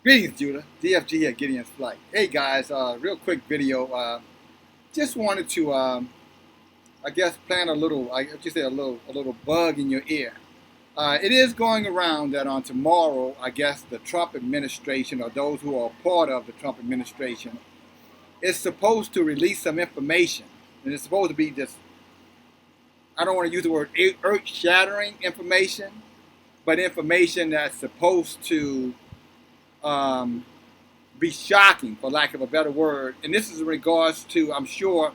Greetings, Judah. DFG here, Gideon's Flight. Hey guys, real quick video. Just wanted to, I guess, plant a little, a little bug in your ear. It is going around that on tomorrow, I guess, the Trump administration or those who are part of the Trump administration is supposed to release some information, and it's supposed to be just, I don't want to use the word earth-shattering information, but information that's supposed to be shocking, for lack of a better word. And this is in regards to, I'm sure,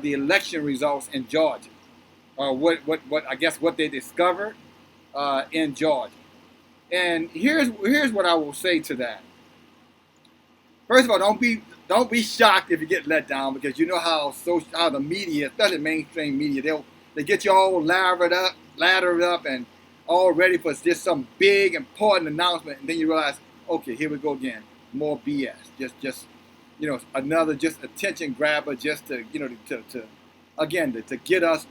the election results in Georgia, or what I guess what they discovered in Georgia. And here's what I will say to that. First of all, don't be shocked if you get let down, because you know how the media, especially mainstream media, they get you all laddered up, and all ready for just some big important announcement, and then you realize, okay, here we go again, more BS. Just another just attention grabber, just to to get us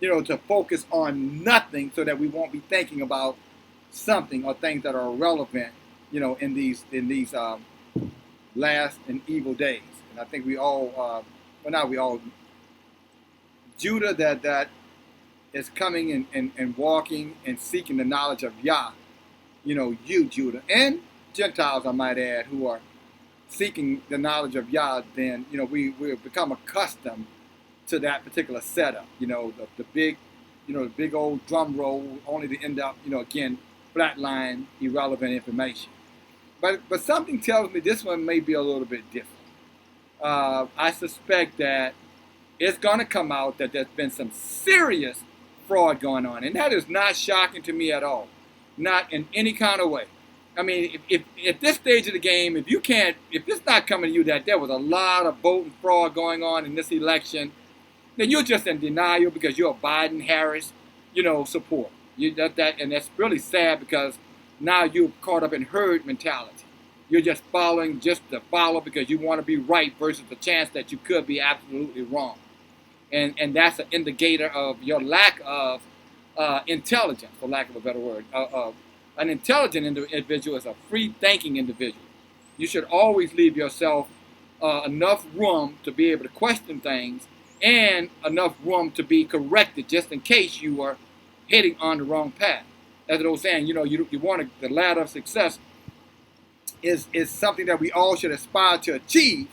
to focus on nothing, so that we won't be thinking about something or things that are relevant in these last and evil days. And I think we all Judah that is coming and walking and seeking the knowledge of Yah, you Judah, and Gentiles, I might add, who are seeking the knowledge of Yah, then we've become accustomed to that particular setup. The big old drum roll, only to end up again flatline, irrelevant information. But something tells me this one may be a little bit different. I suspect that it's going to come out that there's been some serious fraud going on, and that is not shocking to me at all, not in any kind of way. I mean, if at this stage of the game, if it's not coming to you that there was a lot of vote and fraud going on in this election, then you're just in denial because you're a Biden-Harris, support. And that's really sad, because now you're caught up in herd mentality. You're just following just to follow because you want to be right versus the chance that you could be absolutely wrong. And that's an indicator of your lack of intelligence, for lack of a better word. An intelligent individual is a free-thinking individual. You should always leave yourself enough room to be able to question things, and enough room to be corrected just in case you are heading on the wrong path. As I was saying, you want the ladder of success is something that we all should aspire to achieve,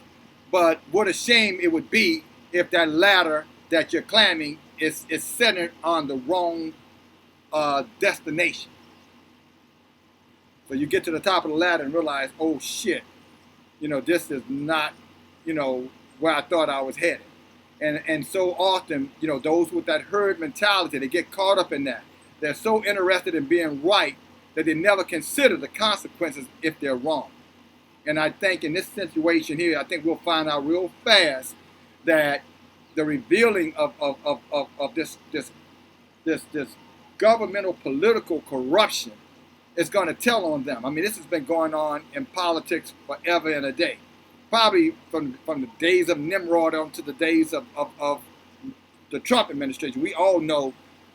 but what a shame it would be if that ladder that you're climbing is centered on the wrong destination. So you get to the top of the ladder and realize, oh shit, this is not, where I thought I was headed. And so often, those with that herd mentality, they get caught up in that. They're so interested in being right that they never consider the consequences if they're wrong. And I think in this situation here, I think we'll find out real fast that the revealing of this governmental political corruption is going to tell on them. I mean, this has been going on in politics forever and a day. Probably from the days of Nimrod on to the days of the Trump administration. We all know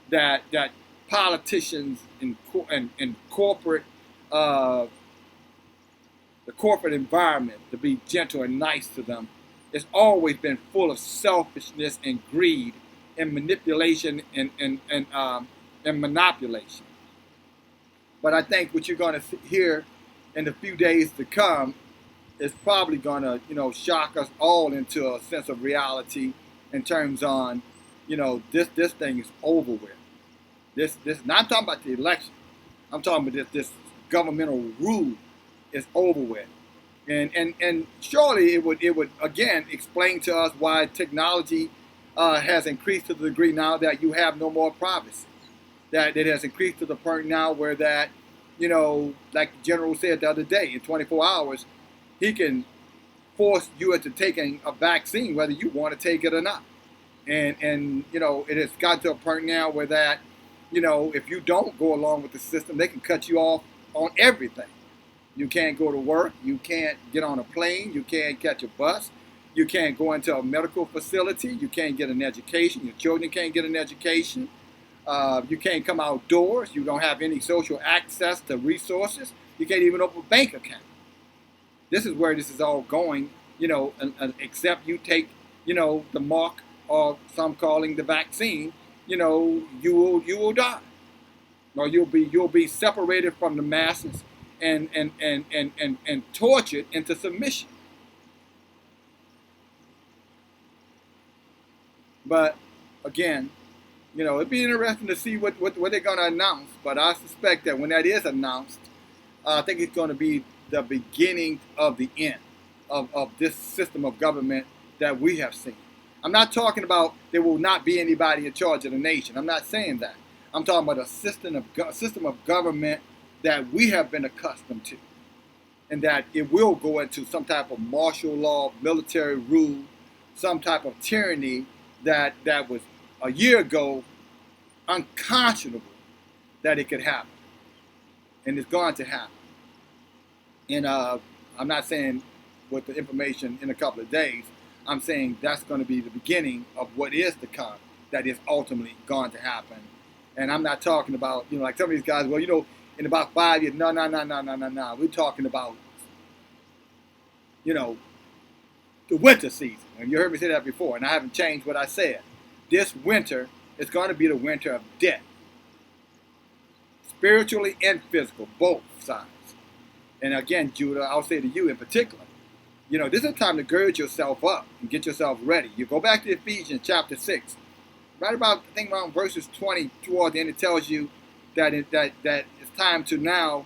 that politicians in corporate, the corporate environment, to be gentle and nice to them, it's always been full of selfishness and greed and manipulation and manipulation. But I think what you're going to hear in the few days to come is probably going to, shock us all into a sense of reality in terms on, this thing is over with. This not talking about the election. I'm talking about this governmental rule is over with. And surely it would again explain to us why technology has increased to the degree now that you have no more privacy. That it has increased to the point now where that, like the general said the other day, in 24 hours, he can force you into taking a vaccine, whether you want to take it or not. And it has got to a point now where that, if you don't go along with the system, they can cut you off on everything. You can't go to work. You can't get on a plane. You can't catch a bus. You can't go into a medical facility. You can't get an education. Your children can't get an education. You can't come outdoors. You don't have any social access to resources. You can't even open a bank account. This is where this is all going, except you take, the mark, or some calling the vaccine, you will die. Or you'll be separated from the masses and tortured into submission. But again, it'd be interesting to see what they're going to announce. But I suspect that when that is announced, I think it's going to be the beginning of the end of this system of government that we have seen. I'm not talking about there will not be anybody in charge of the nation. I'm not saying that. I'm talking about a system of government that we have been accustomed to, and that it will go into some type of martial law, military rule, some type of tyranny that was a year ago unconscionable that it could happen, and it's going to happen. And I'm not saying with the information in a couple of days. I'm saying that's going to be the beginning of what is to come, that is ultimately going to happen. And I'm not talking about, like some of these guys, well, in about 5 years, no. We're talking about, the winter season. And you heard me say that before, and I haven't changed what I said. This winter is going to be the winter of death, spiritually and physical, both sides. And again, Judah, I'll say to you in particular, this is a time to gird yourself up and get yourself ready. You go back to Ephesians chapter 6, right about, I think around verses 20 toward the end, it tells you that it's time to now,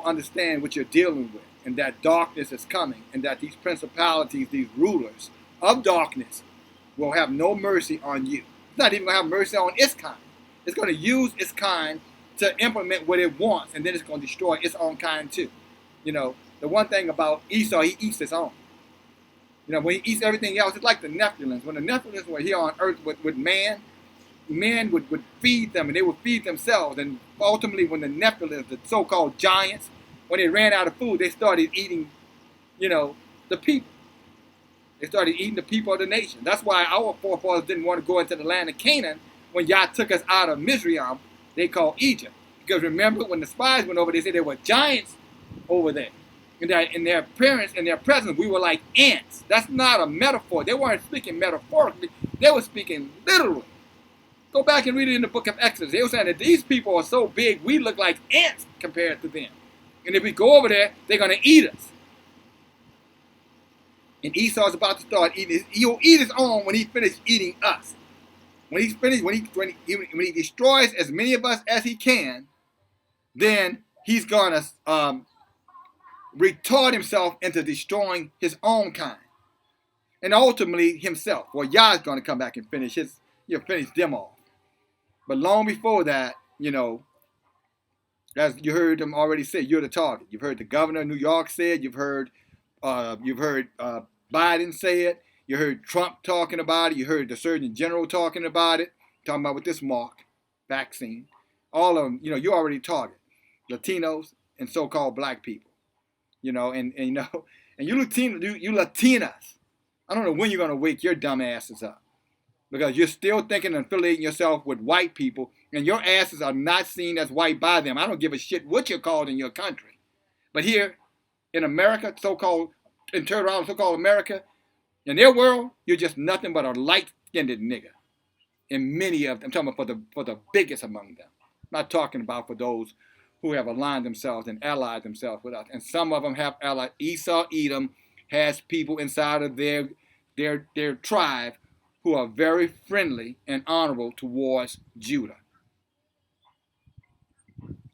understand what you're dealing with, and that darkness is coming, and that these principalities, these rulers of darkness will have no mercy on you. It's not even going to have mercy on its kind. It's going to use its kind to implement what it wants, and then it's going to destroy its own kind too. The one thing about Esau, he eats his own. When he eats everything else, it's like the Nephilims. When the Nephilims were here on earth with man would feed them, and they would feed themselves. And ultimately, when the Nephilims, the so-called giants, when they ran out of food, they started eating, the people. They started eating the people of the nation. That's why our forefathers didn't want to go into the land of Canaan when Yah took us out of Mizraim, they called Egypt. Because remember, when the spies went over, they said there were giants over there. And that in their appearance and their presence, we were like ants. That's not a metaphor. They weren't speaking metaphorically. They were speaking literally. Go back and read it in the book of Exodus. They were saying that these people are so big, we look like ants compared to them. And if we go over there, they're going to eat us. And Esau's about to start eating. He'll eat his own when he finishes eating us. When he's finished, when he destroys as many of us as he can, then he's going to retard himself into destroying his own kind, and ultimately himself. Well, Yah is going to come back and finish them off. But long before that, as you heard them already say, you're the target. You've heard the governor of New York say it. You've heard Biden say it. You heard Trump talking about it. You heard the Surgeon General talking about it, talking about with this mark vaccine. All of them, you already target Latinos and so-called black people. And you Latinas, I don't know when you're going to wake your dumb asses up, because you're still thinking and affiliating yourself with white people, and your asses are not seen as white by them. I don't give a shit what you're called in your country. But here in America, so-called America, in their world, you're just nothing but a light-skinned nigger. And many of them, I'm talking about for the biggest among them. I'm not talking about for those who have aligned themselves and allied themselves with us. And some of them have allied. Esau, Edom has people inside of their tribe who are very friendly and honorable towards Judah.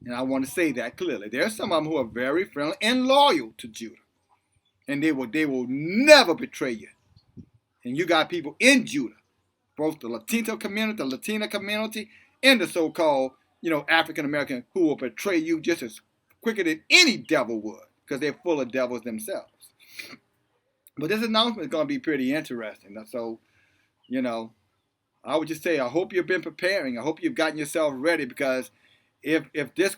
And I want to say that clearly. There are some of them who are very friendly and loyal to Judah. And they will never betray you. And you got people in Judah, both the Latino community, the Latina community, and the so-called African American, who will betray you just as quicker than any devil would, because they're full of devils themselves. But this announcement is going to be pretty interesting. So, I would just say, I hope you've been preparing. I hope you've gotten yourself ready, because if this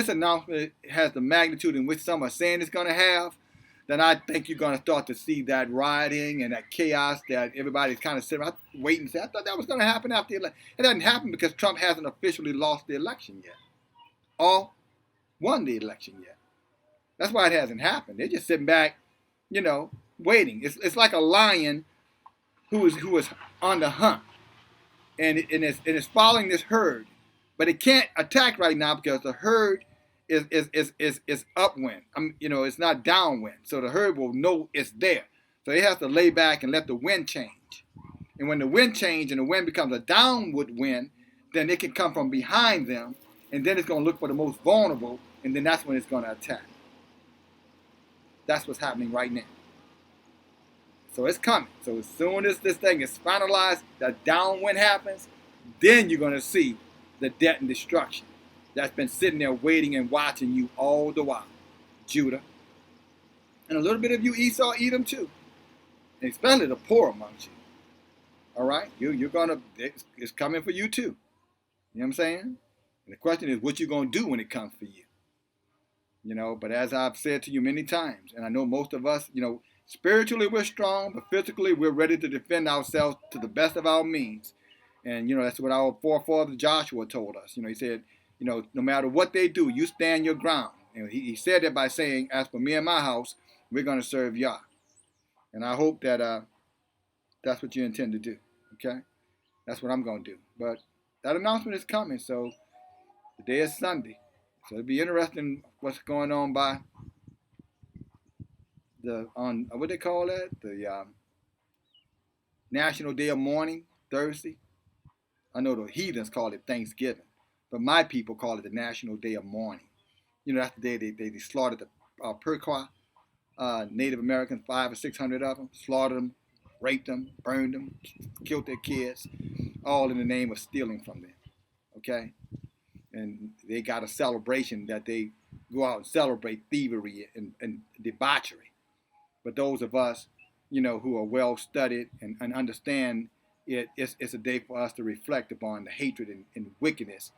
announcement has the magnitude in which some are saying it's going to have, then I think you're going to start to see that rioting and that chaos that everybody's kind of sitting waiting and say, I thought that was going to happen after the election. It doesn't happen because Trump hasn't officially lost the election yet, or won the election yet. That's why it hasn't happened. They're just sitting back, waiting. It's like a lion who is on the hunt, and it's following this herd, but it can't attack right now because the herd is upwind. It's not downwind, so the herd will know it's there. So it has to lay back and let the wind change. And when the wind changes and the wind becomes a downward wind, then it can come from behind them, and then it's going to look for the most vulnerable, and then that's when it's going to attack. That's what's happening right now. So it's coming. So as soon as this thing is finalized, the downwind happens, then you're going to see the death and destruction that's been sitting there waiting and watching you all the while. Judah. And a little bit of you Esau, Edom too. And especially the poor amongst you. All right? You're going to, it's coming for you too. You know what I'm saying? And the question is what you're going to do when it comes for you. But as I've said to you many times, and I know most of us, spiritually we're strong, but physically we're ready to defend ourselves to the best of our means. And, that's what our forefather Joshua told us. He said, no matter what they do, you stand your ground. He said that by saying, as for me and my house, we're going to serve Yah. And I hope that that's what you intend to do. Okay? That's what I'm going to do. But that announcement is coming. So the day is Sunday. So it'll be interesting what's going on by on what they call that? The National Day of Mourning, Thursday. I know the heathens call it Thanksgiving, but my people call it the National Day of Mourning. That's the day they slaughtered the Pequot Native Americans, 500 or 600 of them, slaughtered them, raped them, burned them, killed their kids, all in the name of stealing from them. Okay? And they got a celebration that they go out and celebrate thievery and debauchery. But those of us, who are well studied and understand it's a day for us to reflect upon the hatred and wickedness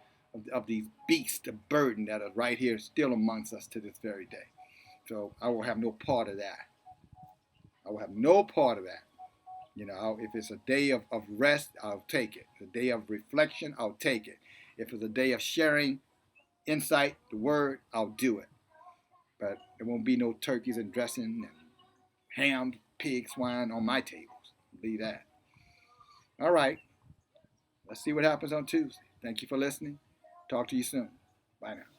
of these beasts of burden that are right here still amongst us to this very day. So I will have no part of that. I will have no part of that. If it's a day of rest, I'll take it. A day of reflection, I'll take it. If it's a day of sharing insight, the word, I'll do it. But there won't be no turkeys and dressing and ham, pig, swine on my tables. Leave that. All right. Let's see what happens on Tuesday. Thank you for listening. Talk to you soon. Bye now.